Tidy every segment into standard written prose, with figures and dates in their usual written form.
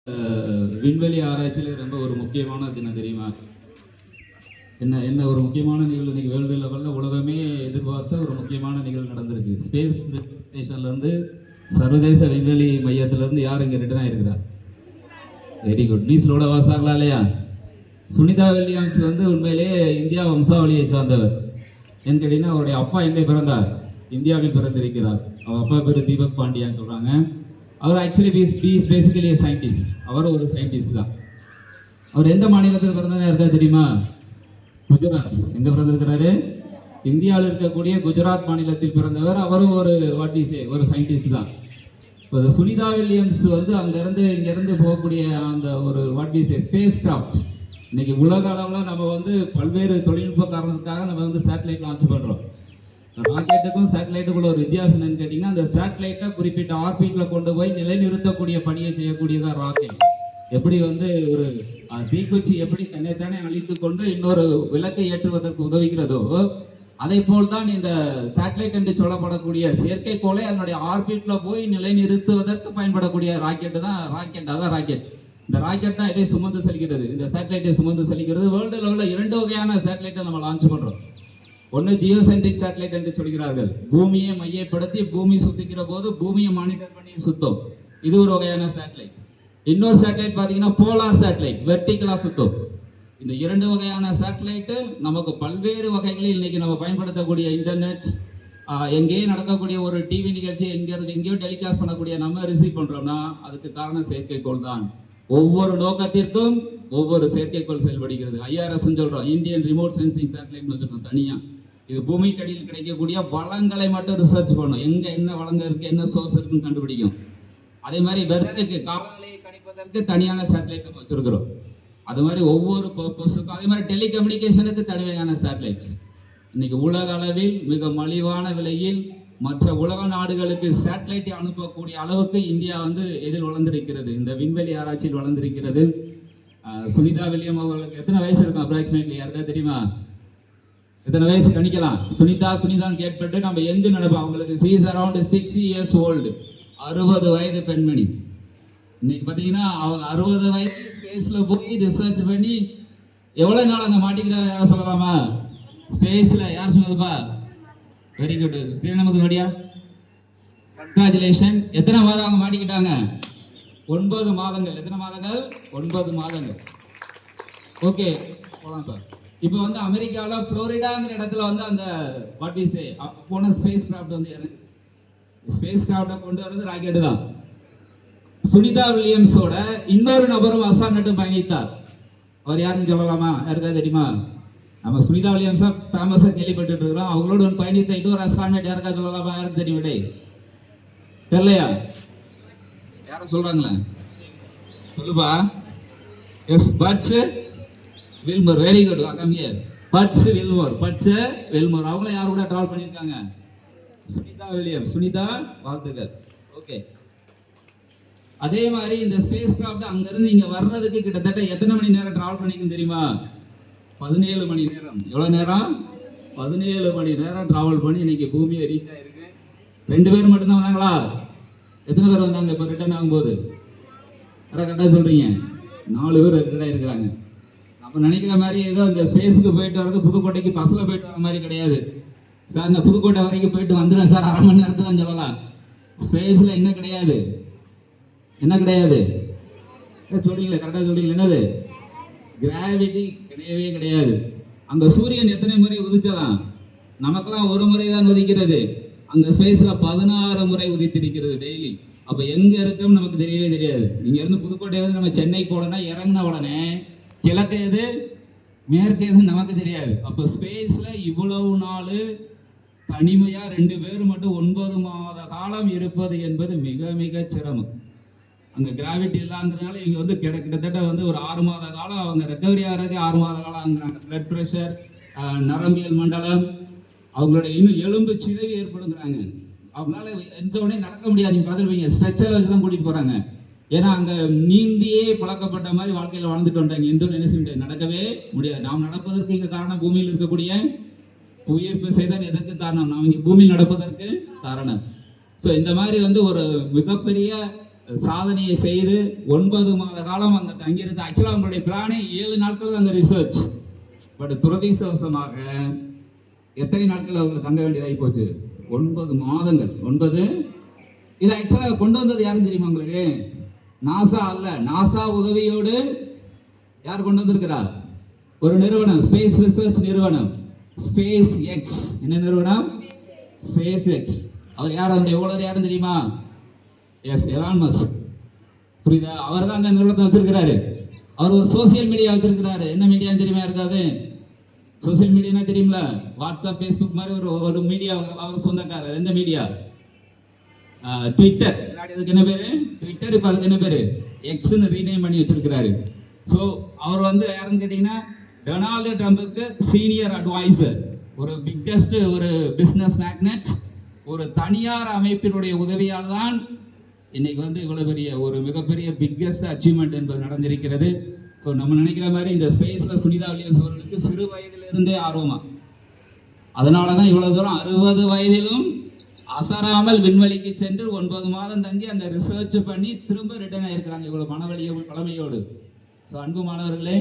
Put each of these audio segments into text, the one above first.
விண்வெளி ஆராய்ச்சியில் ரொம்ப ஒரு முக்கியமான தினம் தெரியுமா? என்ன ஒரு முக்கியமான நிகழ்வு இன்னைக்கு வேர்ல்டு லெவலில் உலகமே எதிர்பார்த்த ஒரு முக்கியமான நிகழ்வு நடந்திருக்கு. ஸ்பேஸ் ஸ்டேஷன்லேருந்து சர்வதேச விண்வெளி மையத்திலேருந்து யார் இங்கே ரிட்டர்ன் ஆகிருக்கிறா? Very good. நியூஸ்லோட வாசாங்களா இல்லையா? சுனிதா வில்லியம்ஸ் உண்மையிலேயே இந்தியா வம்சாவளியை சார்ந்தவர். ஏன்னு கேட்டீங்கன்னா அவருடைய அப்பா எங்கே பிறந்தார்? இந்தியாவில் பிறந்திருக்கிறார். அவர் அப்பா பேர் தீபக் பாண்டியான்னு சொல்கிறாங்க. அவர் ஆக்சுவலி பேசிக்கலி சயின்டிஸ்ட். அவர் ஒரு சயின்டிஸ்ட் தான். அவர் எந்த மாநிலத்தில் பிறந்ததுன்னு யாருக்கா தெரியுமா? குஜராத். எங்கே பிறந்திருக்கிறாரு? இந்தியாவில் இருக்கக்கூடிய குஜராத் மாநிலத்தில் பிறந்தவர். அவரும் ஒரு சயின்டிஸ்ட் தான். இப்போ சுனிதா வில்லியம்ஸ் அங்கேருந்து இங்கேருந்து போகக்கூடிய அந்த ஒரு ஸ்பேஸ் கிராஃப்ட். இன்னைக்கு உலக அளவில் நம்ம பல்வேறு தொழில்நுட்ப காரணத்துக்காக நம்ம சேட்டலைட் லான்ச் பண்ணுறோம். ராக்கெட்டுக்கும் சேட்டலைட்டுக்குள்ள ஒரு வித்தியாசம் என்னன்னு கேட்டிங்கன்னா, அந்த சேட்டலைட்டை குறிப்பிட்ட ஆர்பிட்டில் கொண்டு போய் நிலைநிறுத்தக்கூடிய பணியை செய்யக்கூடியதான் ராக்கெட். எப்படி ஒரு தீக்குச்சி எப்படி தன்னைத்தானே அழித்து கொண்டு இன்னொரு விளக்கை ஏற்றுவதற்கு உதவுகிறதோ, அதை போல் தான் இந்த சேட்டலைட் என்று சொல்லப்படக்கூடிய செயற்கைக்கோளை அதனுடைய ஆர்பிட்டில் போய் நிலைநிறுத்துவதற்கு பயன்படக்கூடிய ராக்கெட் தான் ராக்கெட். அதான் ராக்கெட். இந்த ராக்கெட் தான் இதை சுமந்து செல்கிறது. இந்த சேட்டலைட்டை சுமந்து செல்கிறது. வேர்ல்டு லெவலில் 2 வகையான சேட்டலைட்டை நம்ம லான்ச் பண்ணுறோம். ஒன்று ஜியோசென்ட்ரிக் சேட்டலைட் என்று சொல்கிறார்கள். பூமியை மையப்படுத்தி பூமி சுத்திக்கிற போது பூமியை மானிட்டர் பண்ணி சுத்தம். இது ஒரு வகையான சேட்டலைட். இன்னொரு சேட்டலைட் பார்த்தீங்கன்னா போலார் சேட்டலைட், வெர்டிகலா சுத்தம். இந்த 2 வகையான சேட்டலைட்டு நமக்கு பல்வேறு வகைகளில் இன்னைக்கு நம்ம பயன்படுத்தக்கூடிய இன்டர்நெட், எங்கேயே நடக்கக்கூடிய ஒரு டிவி நிகழ்ச்சி எங்கேயோ டெலிகாஸ்ட் பண்ணக்கூடிய நம்ம ரிசீவ் பண்றோம்னா அதுக்கு காரணம் செயற்கைக்கோள் தான். ஒவ்வொரு நோக்கத்திற்கும் ஒவ்வொரு செயற்கைக்கோள் செயல்படுகிறது. IRS சொல்றோம், இந்தியன் ரிமோட் சென்சிங் சேட்டலைட் சொல்றோம் தனியா. இது பூமிக்கடியில் கிடைக்கக்கூடிய வளங்களை மட்டும் ரிசர்ச் பண்ணும். எங்க என்ன வளங்கள் இருக்கு, என்ன சோர்ஸ் இருக்குன்னு கண்டுபிடிக்கும். அதே மாதிரி வெதருக்கு காலநிலையை கணிப்பதற்கு தனியான சேட்டலைட் நம்ம வச்சிருக்கிறோம். அது மாதிரி ஒவ்வொரு பர்பஸுக்கும். அதே மாதிரி டெலிகம்யூனிகேஷனுக்கு தனியான சேட்டலைட்ஸ். இன்னைக்கு உலக அளவில் மிக மலிவான விலையில் மற்ற உலக நாடுகளுக்கு சேட்டலைட்டை அனுப்பக்கூடிய அளவுக்கு இந்தியா எதில் வளர்ந்திருக்கிறது, இந்த விண்வெளி ஆராய்ச்சியில் வளர்ந்திருக்கிறது. சுனிதா வில்லியம் அவர்களுக்கு எத்தனை வயசு இருக்கும் அப்ராக்சிமேட்லி யாருக்கா தெரியுமா? எத்தனை வயசு கணிக்கலாம்? சுனிதான்னு கேட்பட்டு நம்ம எங்க நடப்போம். அவங்களுக்கு சீஸ் அரௌண்ட் 60 years old. 60 வயது பெண்மணி. இன்னைக்கு பார்த்தீங்கன்னா அவங்க 60 வயது ஸ்பேஸ்ல போய் ரிசர்ச் பண்ணி எவ்வளவு நாள் அங்கே மாட்டிக்கிட்டா யாரும் சொல்லலாமா? ஸ்பேஸ்ல யார் சொன்னதுப்பா? Very good. ஸ்ரீநமது வடியா கங்க்ராச்சுலேஷன். எத்தனை வாரம் அவங்க மாட்டிக்கிட்டாங்க? 9 மாதங்கள். எத்தனை மாதங்கள்? 9 மாதங்கள். ஓகே, போலாம். இப்போ அமெரிக்காவில் புளோரிடாங்கிற இடத்துல அந்த போன ஸ்பேஸ் கிராஃப்ட் இறங்கு. ஸ்பேஸ் கிராஃப்டை கொண்டு வரது ராக்கெட்டு தான். சுனிதா வில்லியம்ஸோட இன்னொரு நபரும் அசால்ட்டும் பயணித்தார். அவர் யாருன்னு சொல்லலாமா? யாருக்காவது தெரியுமா? நம்ம சுனிதா வில்லியம்ஸா ஃபேமஸாக கேள்விப்பட்டு இருக்கிறோம். அவங்களோட பயணித்த இன்னொரு அசால்ட் யாருக்கா சொல்லலாமா? யாருக்கு தெரியும்? விடை தெரியலையா? யாரும் சொல்றாங்களே, சொல்லுப்பா. Yes, Butch Wilmore. Very good. Butch Wilmore. அவங்கள யார் கூட டிராவல் பண்ணியிருக்காங்க? சுனிதா வில்லியம்ஸ். சுனிதா, வாழ்த்துக்கள். ஓகே. அதே மாதிரி இந்த ஸ்பேஸ் கிராஃப்ட் அங்கிருந்து இங்க வர்றதுக்கு கிட்டத்தட்ட எத்தனை மணி நேரம் டிராவல் பண்ணிக்கும் தெரியுமா? 17 மணி நேரம். எவ்வளவு நேரம்? 17 மணி நேரம் டிராவல் பண்ணி இன்னைக்கு பூமியை ரீச் ஆயிருக்கு. 2 பேர் மட்டும்தான் வந்தாங்களா? எத்தனை பேர் வந்தாங்க இப்போ ரிட்டர்ன் ஆகும்போது? கரெக்டாக சொல்றீங்க. 4 பேர் ரிட்டர்ன் ஆயிருக்கிறாங்க. நம்ம நினைக்கிற மாதிரி ஏதோ இந்த ஸ்பேஸுக்கு போயிட்டு வர்றது புதுக்கோட்டைக்கு பஸ்ஸில் போயிட்டு வர மாதிரி கிடையாது சார். இந்த புதுக்கோட்டை வரைக்கும் போயிட்டு வந்துடும் சார், 1/2 மணி நேரத்தில் சொல்லலாம். ஸ்பேஸில் என்ன கிடையாது? சொல்றீங்களா? கரெக்டாக சொல்றீங்களா? என்னது? கிராவிட்டி கிடையவே கிடையாது. அங்கே சூரியன் எத்தனை முறை உதிச்சலாம்? நமக்கெல்லாம் ஒரு முறை தான் உதிக்கிறது. அங்கே ஸ்பேஸில் 16 முறை உதித்திருக்கிறது டெய்லி. அப்போ எங்கே இருக்குன்னு நமக்கு தெரியவே தெரியாது. இங்கே இருந்து புதுக்கோட்டையிலேருந்து நம்ம சென்னை போனோம்னா இறங்கின உடனே கிழக்கு எது மேற்கு எதுன்னு நமக்கு தெரியாது. அப்போ ஸ்பேஸ்ல இவ்வளவு நாள் தனிமையா 2 பேர் மட்டும் 9 மாத காலம் இருப்பது என்பது மிக மிக சிரமம். அங்க கிராவிட்டி இல்லாததுனால இவங்க கிட்டத்தட்ட ஒரு 6 மாத காலம் அவங்க ரெக்கவரி ஆகிறதுக்கு 6 மாத காலம் ஆகுறாங்க. பிளட் ப்ரெஷர், நரம்பியல் மண்டலம், அவங்களோட இன்னும் எலும்பு சிதைவு ஏற்படுங்கிறாங்க. அவங்களால எந்த உடனே நடக்க முடியாது. நீங்க பார்த்துருப்பீங்க, ஸ்ட்ரெச்சர் வச்சு தான் கூட்டிட்டு போறாங்க. ஏன்னா அங்க நீந்தியே பழக்கப்பட்ட மாதிரி வாழ்க்கையில வாழ்ந்துட்டு வந்தாங்க. எந்த நினைச்சு நடக்கவே முடியாது. நாம் நடப்பதற்கு இங்க காரணம் பூமியில் இருக்கக்கூடிய உயிர்ப்பு செய்தான். எதற்கு காரணம்? நாம் இங்க பூமியில் நடப்பதற்கு காரணம். ஸோ இந்த மாதிரி ஒரு மிகப்பெரிய சாதனையை செய்து 9 மாத காலம் அங்கே தங்கியிருந்து ஆக்சுவலாக அவங்களுடைய பிளானே 7 நாட்கள் அந்த ரிசர்ச். பட் துரதிர்ஷ்டவசமாக எத்தனை நாட்கள் அவங்க தங்க வேண்டியதாகி போச்சு? 9 மாதங்கள். 9. இதை ஆக்சுவலாக கொண்டு வந்தது யாரும் தெரியுமா உங்களுக்கு? நாசா அல்ல. நாசா உதவியோடு யார் கொண்டு வந்திருக்கிறார்? ஒரு நிறுவனம், ஸ்பேஸ் ரிசர்ச் நிறுவனம், ஸ்பேஸ் எக்ஸ். என்ன நிறுவனம்? Space X. அவர் யார்? அவருடைய ஓனர் யாரும் தெரியுமா? Yes, Elon Musk. புரியுதா? அவர் தான் அந்த நிறுவனத்தை வச்சிருக்கிறாரு. அவர் ஒரு சோசியல் மீடியா வச்சிருக்கிறாரு. என்ன மீடியான்னு தெரியுமா? இருக்காது. சோசியல் மீடியானா தெரியுங்களா? வாட்ஸ்அப், ஃபேஸ்புக் மாதிரி ஒரு மீடியா அவர் சொந்தக்காரர். எந்த மீடியா? ட்விட்டர். அதுக்கு என்ன பேரு? ட்விட்டர். இப்போ அதுக்கு என்ன பேரு? எக்ஸ்ன்னு ரீநேம் பண்ணி வச்சிருக்கிறாரு. ஸோ அவர் வந்து யாருன்னு கேட்டீங்கன்னா டொனால்டு ட்ரம்புக்கு சீனியர் அட்வைசர், ஒரு பிக்கஸ்ட் ஒரு பிஸ்னஸ் மேக்னெட், ஒரு தனியார் அமைப்பினுடைய உதவியால் தான் இன்னைக்கு வந்து இவ்வளவு பெரிய ஒரு மிகப்பெரிய பிக்கஸ்ட் அச்சீவ்மெண்ட் என்பது நடந்திருக்கிறது. ஸோ நம்ம நினைக்கிற மாதிரி இந்த ஸ்பேஸில் சுனிதா வில்லியம்ஸ் அவர்களுக்கு சிறு வயதிலிருந்தே ஆர்வமா, அதனால தான் இவ்வளவு தூரம் 60 வயதிலும் அசராமல் விண்வெளிக்கு சென்று 9 மாதம் தங்கி அந்த ரிசர்ச் பண்ணி திரும்ப ரிட்டர்ன் ஆயிருக்கிறாங்க இவ்வளவு பழமையோடு. ஸோ அன்பு மாணவர்களே,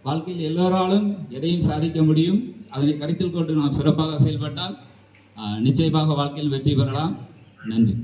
வாழ்க்கையில் எல்லோராலும் எதையும் சாதிக்க முடியும். அதனை கருத்தில் கொண்டு நாம் சிறப்பாக செயல்பட்டால் நிச்சயமாக வாழ்க்கையில் வெற்றி பெறலாம். நன்றி.